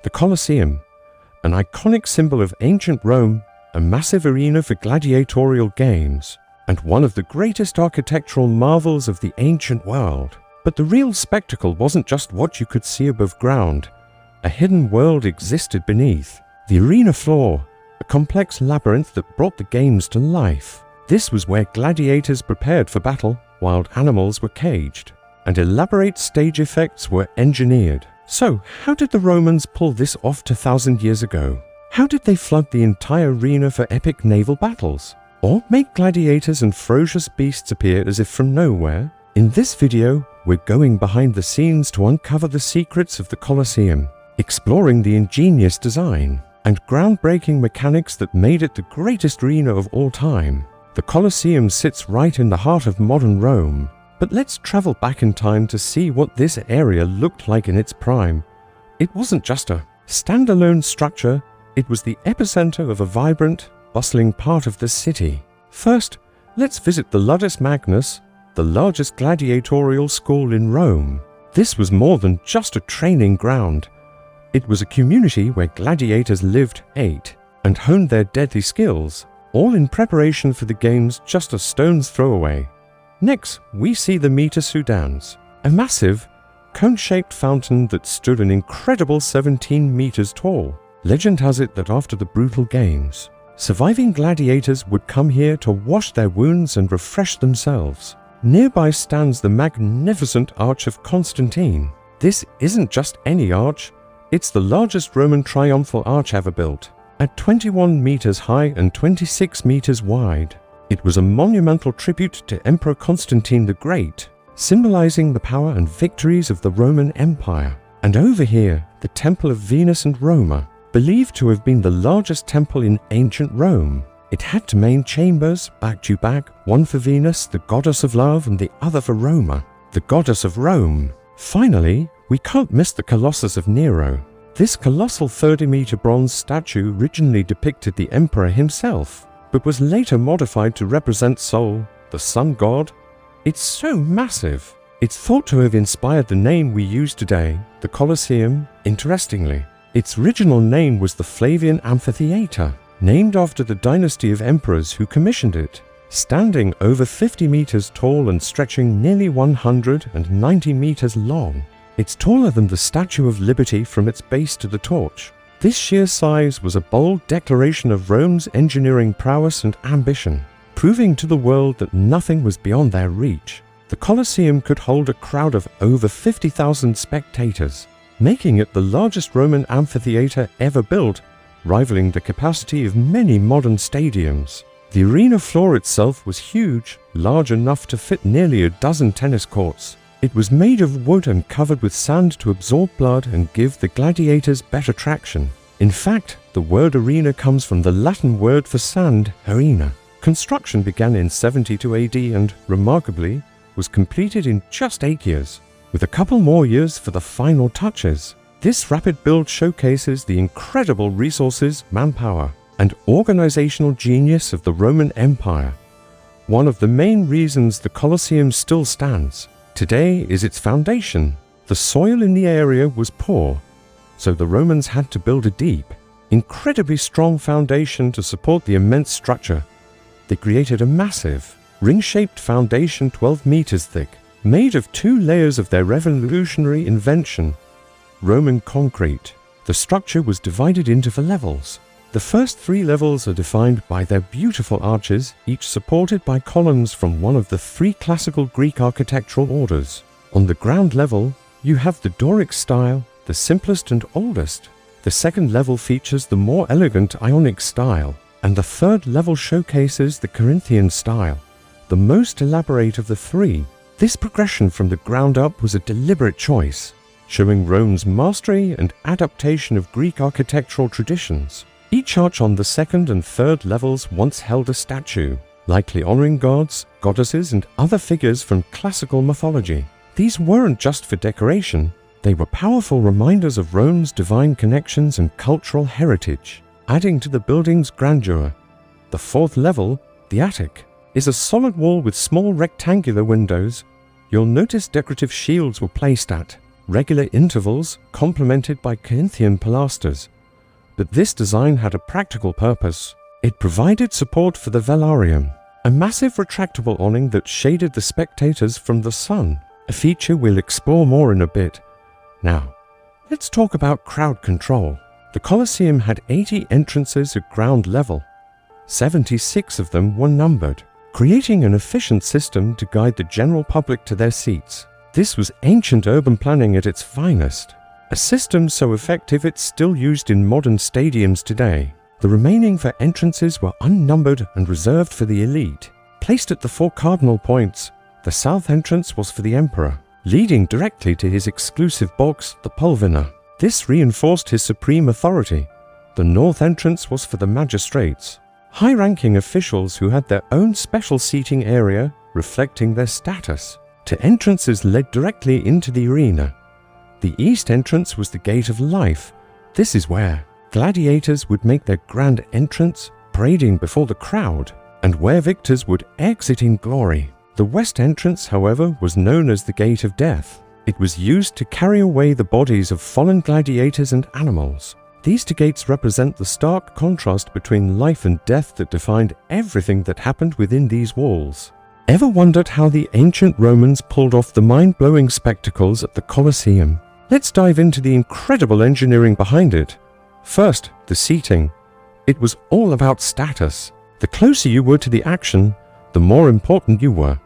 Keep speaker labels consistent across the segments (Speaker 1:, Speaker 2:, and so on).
Speaker 1: The Colosseum, an iconic symbol of ancient Rome, a massive arena for gladiatorial games, and one of the greatest architectural marvels of the ancient world. But the real spectacle wasn't just what you could see above ground. A hidden world existed beneath. The arena floor, a complex labyrinth that brought the games to life. This was where gladiators prepared for battle, wild animals were caged, and elaborate stage effects were engineered. So, how did the Romans pull this off 2,000 years ago? How did they flood the entire arena for epic naval battles? Or make gladiators and ferocious beasts appear as if from nowhere? In this video, we're going behind the scenes to uncover the secrets of the Colosseum, exploring the ingenious design and groundbreaking mechanics that made it the greatest arena of all time. The Colosseum sits right in the heart of modern Rome, but let's travel back in time to see what this area looked like in its prime. It wasn't just a standalone structure, it was the epicenter of a vibrant, bustling part of the city. First, let's visit the Ludus Magnus, the largest gladiatorial school in Rome. This was more than just a training ground. It was a community where gladiators lived, ate, and honed their deadly skills, all in preparation for the games just a stone's throw away. Next, we see the Meter Sudans, a massive, cone-shaped fountain that stood an incredible 17 meters tall. Legend has it that after the brutal games, surviving gladiators would come here to wash their wounds and refresh themselves. Nearby stands the magnificent Arch of Constantine. This isn't just any arch, it's the largest Roman triumphal arch ever built. At 21 meters high and 26 meters wide, it was a monumental tribute to Emperor Constantine the Great, symbolizing the power and victories of the Roman Empire. And over here, the Temple of Venus and Roma, believed to have been the largest temple in ancient Rome. It had two main chambers, back to back, one for Venus, the goddess of love, and the other for Roma, the goddess of Rome. Finally, we can't miss the Colossus of Nero. This colossal 30-meter bronze statue originally depicted the emperor himself, but was later modified to represent Sol, the sun god. It's so massive. It's thought to have inspired the name we use today, the Colosseum. Interestingly, its original name was the Flavian Amphitheater, named after the dynasty of emperors who commissioned it. Standing over 50 meters tall and stretching nearly 190 meters long, it's taller than the Statue of Liberty from its base to the torch. This sheer size was a bold declaration of Rome's engineering prowess and ambition, proving to the world that nothing was beyond their reach. The Colosseum could hold a crowd of over 50,000 spectators, making it the largest Roman amphitheater ever built, rivaling the capacity of many modern stadiums. The arena floor itself was huge, large enough to fit nearly a dozen tennis courts. It was made of wood and covered with sand to absorb blood and give the gladiators better traction. In fact, the word arena comes from the Latin word for sand, arena. Construction began in 72 AD and, remarkably, was completed in just 8 years, with a couple more years for the final touches. This rapid build showcases the incredible resources, manpower, and organizational genius of the Roman Empire. One of the main reasons the Colosseum still stands today is its foundation. The soil in the area was poor, so the Romans had to build a deep, incredibly strong foundation to support the immense structure. They created a massive, ring-shaped foundation 12 meters thick, made of 2 layers of their revolutionary invention, Roman concrete. The structure was divided into 4 levels. The first 3 levels are defined by their beautiful arches, each supported by columns from one of the 3 classical Greek architectural orders. On the ground level, you have the Doric style, the simplest and oldest. The second level features the more elegant Ionic style, and the third level showcases the Corinthian style, the most elaborate of the 3. This progression from the ground up was a deliberate choice, showing Rome's mastery and adaptation of Greek architectural traditions. Each arch on the second and third levels once held a statue, likely honoring gods, goddesses, and other figures from classical mythology. These weren't just for decoration, they were powerful reminders of Rome's divine connections and cultural heritage, adding to the building's grandeur. The 4th level, the attic, is a solid wall with small rectangular windows. You'll notice decorative shields were placed at, regular intervals complemented by Corinthian pilasters. But this design had a practical purpose. It provided support for the velarium, a massive retractable awning that shaded the spectators from the sun, a feature we'll explore more in a bit. Now, let's talk about crowd control. The Colosseum had 80 entrances at ground level. 76 of them were numbered, creating an efficient system to guide the general public to their seats. This was ancient urban planning at its finest, a system so effective it's still used in modern stadiums today. The remaining 4 entrances were unnumbered and reserved for the elite. Placed at the 4 cardinal points, the south entrance was for the emperor, leading directly to his exclusive box, the pulvina. This reinforced his supreme authority. The north entrance was for the magistrates, high-ranking officials who had their own special seating area reflecting their status. 2 entrances led directly into the arena. The east entrance was the gate of life. This is where gladiators would make their grand entrance, parading before the crowd, and where victors would exit in glory. The west entrance, however, was known as the Gate of Death. It was used to carry away the bodies of fallen gladiators and animals. These 2 gates represent the stark contrast between life and death that defined everything that happened within these walls. Ever wondered how the ancient Romans pulled off the mind-blowing spectacles at the Colosseum? Let's dive into the incredible engineering behind it. First, the seating. It was all about status. The closer you were to the action, the more important you were.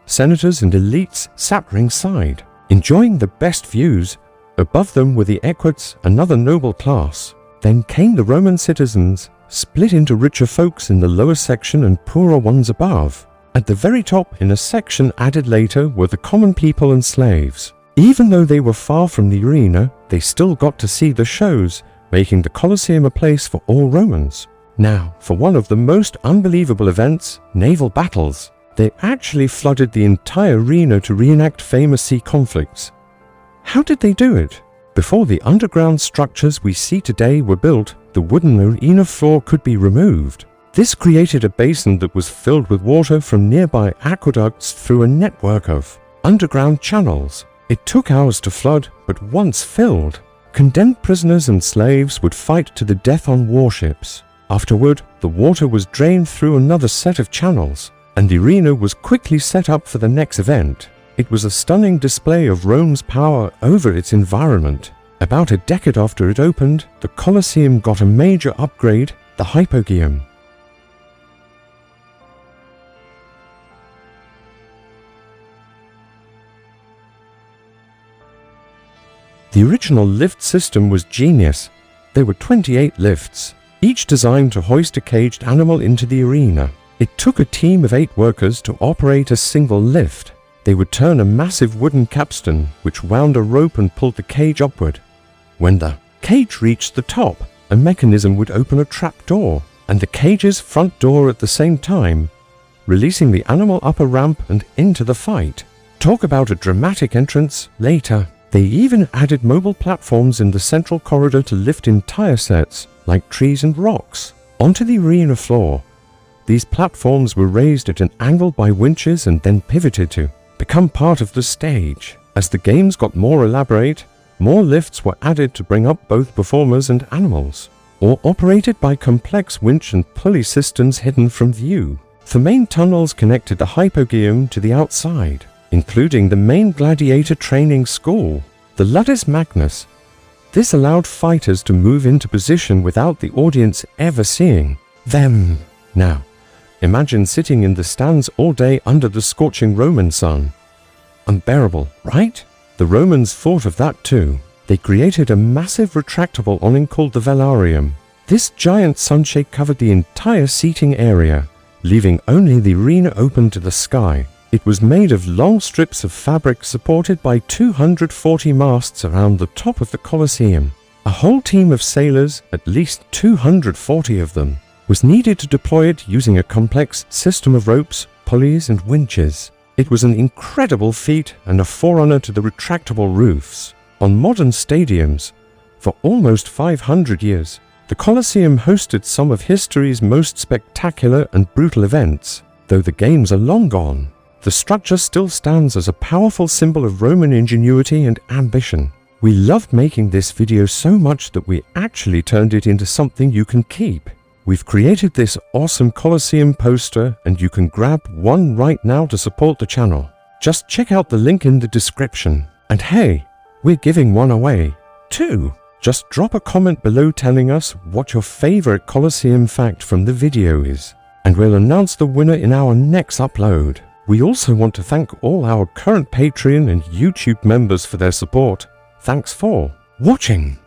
Speaker 1: Senators and elites sat ringside, enjoying the best views. Above them were the equites, another noble class. Then came the Roman citizens, split into richer folks in the lower section and poorer ones above. At the very top, in a section added later, were the common people and slaves. Even though they were far from the arena, they still got to see the shows, making the Colosseum a place for all Romans. Now, for one of the most unbelievable events, naval battles. They actually flooded the entire arena to reenact famous sea conflicts. How did they do it? Before the underground structures we see today were built, the wooden arena floor could be removed. This created a basin that was filled with water from nearby aqueducts through a network of underground channels. It took hours to flood, but once filled, condemned prisoners and slaves would fight to the death on warships. Afterward, the water was drained through another set of channels, and the arena was quickly set up for the next event. It was a stunning display of Rome's power over its environment. About a decade after it opened, the Colosseum got a major upgrade, the Hypogeum. The original lift system was genius. There were 28 lifts, each designed to hoist a caged animal into the arena. It took a team of 8 workers to operate a single lift. They would turn a massive wooden capstan, which wound a rope and pulled the cage upward. When the cage reached the top, a mechanism would open a trap door, and the cage's front door at the same time, releasing the animal up a ramp and into the fight. Talk about a dramatic entrance later. They even added mobile platforms in the central corridor to lift entire sets, like trees and rocks, onto the arena floor. These platforms were raised at an angle by winches and then pivoted to become part of the stage. As the games got more elaborate, more lifts were added to bring up both performers and animals, or operated by complex winch and pulley systems hidden from view. The main tunnels connected the Hypogeum to the outside, including the main gladiator training school, the Ludus Magnus. This allowed fighters to move into position without the audience ever seeing them. Now, imagine sitting in the stands all day under the scorching Roman sun. Unbearable, right? The Romans thought of that too. They created a massive retractable awning called the velarium. This giant sunshade covered the entire seating area, leaving only the arena open to the sky. It was made of long strips of fabric supported by 240 masts around the top of the Colosseum. A whole team of sailors, at least 240 of them, was needed to deploy it using a complex system of ropes, pulleys and winches. It was an incredible feat and a forerunner to the retractable roofs. On modern stadiums, for almost 500 years, the Colosseum hosted some of history's most spectacular and brutal events. Though the games are long gone, The structure still stands as a powerful symbol of Roman ingenuity and ambition. We loved making this video so much that we actually turned it into something you can keep. We've created this awesome Colosseum poster, and you can grab one right now to support the channel. Just check out the link in the description. And hey, we're giving one away, too. Just drop a comment below telling us what your favorite Colosseum fact from the video is, and we'll announce the winner in our next upload. We also want to thank all our current Patreon and YouTube members for their support. Thanks for watching.